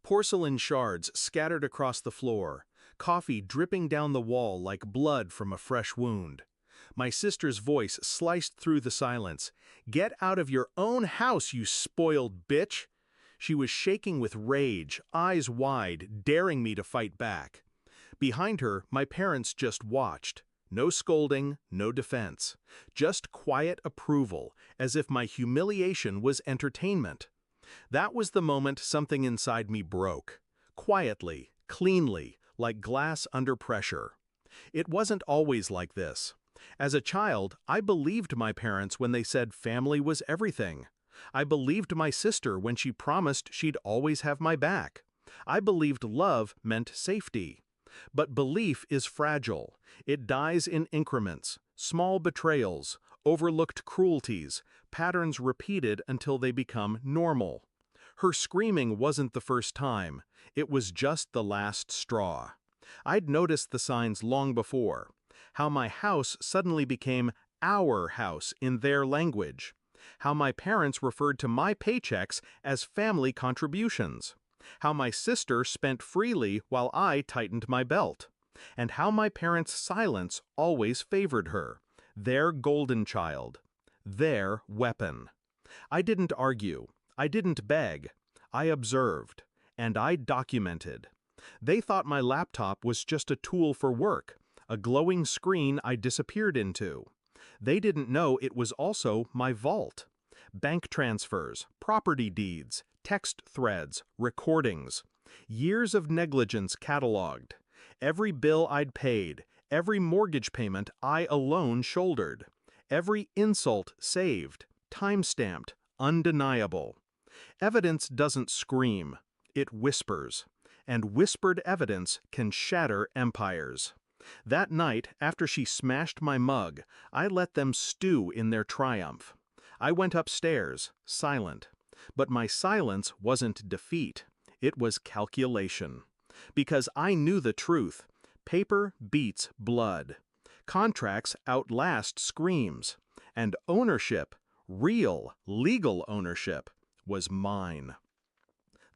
Porcelain shards scattered across the floor, coffee dripping down the wall like blood from a fresh wound. My sister's voice sliced through the silence. "Get out of your own house, you spoiled bitch!" She was shaking with rage, eyes wide, daring me to fight back. Behind her, my parents just watched. No scolding, no defense. Just quiet approval, as if my humiliation was entertainment. That was the moment something inside me broke. Quietly, cleanly, like glass under pressure. It wasn't always like this. As a child, I believed my parents when they said family was everything. I believed my sister when she promised she'd always have my back. I believed love meant safety. But belief is fragile. It dies in increments, small betrayals, overlooked cruelties, patterns repeated until they become normal. Her screaming wasn't the first time. It was just the last straw. I'd noticed the signs long before. How my house suddenly became our house in their language. How my parents referred to my paychecks as family contributions. How my sister spent freely while I tightened my belt. And how my parents' silence always favored her. Their golden child. Their weapon. I didn't argue. I didn't beg. I observed. And I documented. They thought my laptop was just a tool for work, a glowing screen I disappeared into. They didn't know it was also my vault. Bank transfers, property deeds, text threads, recordings. Years of negligence cataloged. Every bill I'd paid, every mortgage payment I alone shouldered. Every insult saved, time-stamped, undeniable. Evidence doesn't scream, it whispers. And whispered evidence can shatter empires. That night, after she smashed my mug, I let them stew in their triumph. I went upstairs, silent. But my silence wasn't defeat. It was calculation. Because I knew the truth. Paper beats blood. Contracts outlast screams. And ownership, real, legal ownership, was mine.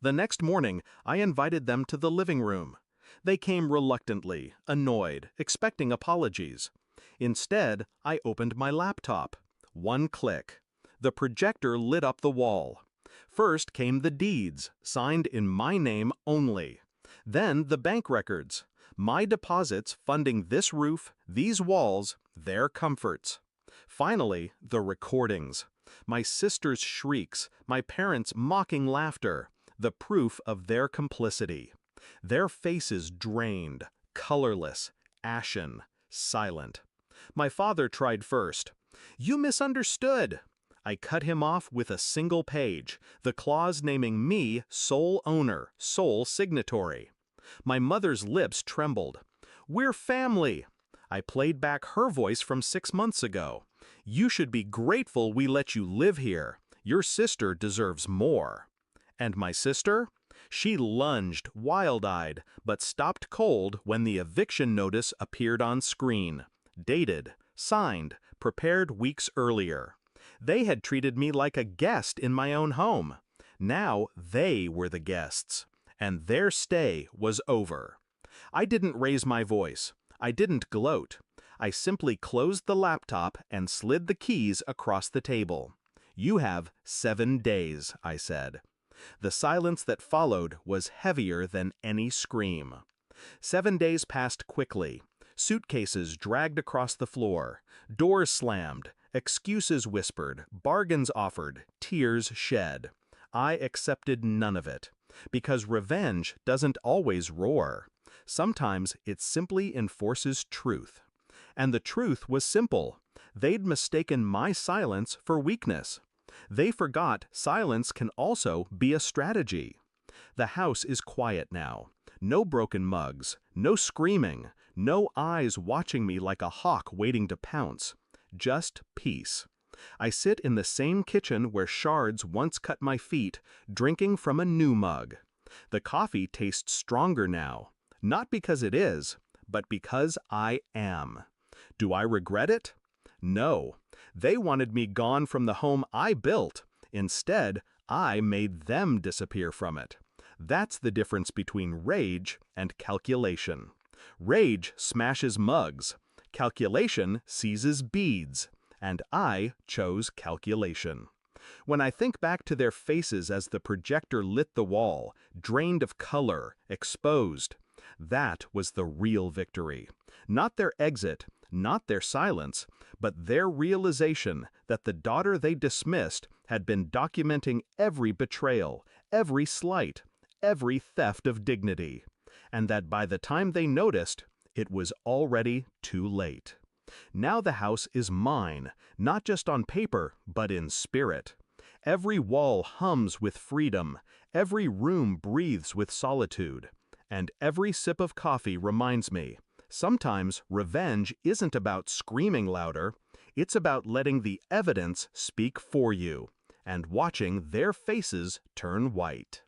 The next morning, I invited them to the living room. They came reluctantly, annoyed, expecting apologies. Instead, I opened my laptop. One click. The projector lit up the wall. First came the deeds, signed in my name only. Then the bank records. My deposits funding this roof, these walls, their comforts. Finally, the recordings. My sister's shrieks, my parents' mocking laughter. The proof of their complicity. Their faces drained, colorless, ashen, silent. My father tried first. "You misunderstood." I cut him off with a single page, the clause naming me sole owner, sole signatory. My mother's lips trembled. "We're family." I played back her voice from 6 months ago. "You should be grateful we let you live here. Your sister deserves more." And my sister? She lunged, wild-eyed, but stopped cold when the eviction notice appeared on screen. Dated, signed, prepared weeks earlier. They had treated me like a guest in my own home. Now they were the guests. And their stay was over. I didn't raise my voice. I didn't gloat. I simply closed the laptop and slid the keys across the table. "You have 7 days," I said. The silence that followed was heavier than any scream. 7 days passed quickly. Suitcases dragged across the floor. Doors slammed. Excuses whispered. Bargains offered. Tears shed. I accepted none of it. Because revenge doesn't always roar. Sometimes it simply enforces truth. And the truth was simple. They'd mistaken my silence for weakness. They forgot silence can also be a strategy. The house is quiet now. No broken mugs, no screaming, no eyes watching me like a hawk waiting to pounce. Just peace. I sit in the same kitchen where shards once cut my feet, drinking from a new mug. The coffee tastes stronger now. Not because it is, but because I am. Do I regret it? No. They wanted me gone from the home I built. Instead, I made them disappear from it. That's the difference between rage and calculation. Rage smashes mugs. Calculation seizes beads. And I chose calculation. When I think back to their faces as the projector lit the wall, drained of color, exposed, that was the real victory. Not their exit, not their silence, but their realization that the daughter they dismissed had been documenting every betrayal, every slight, every theft of dignity, and that by the time they noticed, it was already too late. Now the house is mine, not just on paper, but in spirit. Every wall hums with freedom, every room breathes with solitude, and every sip of coffee reminds me, sometimes revenge isn't about screaming louder, it's about letting the evidence speak for you, and watching their faces turn white.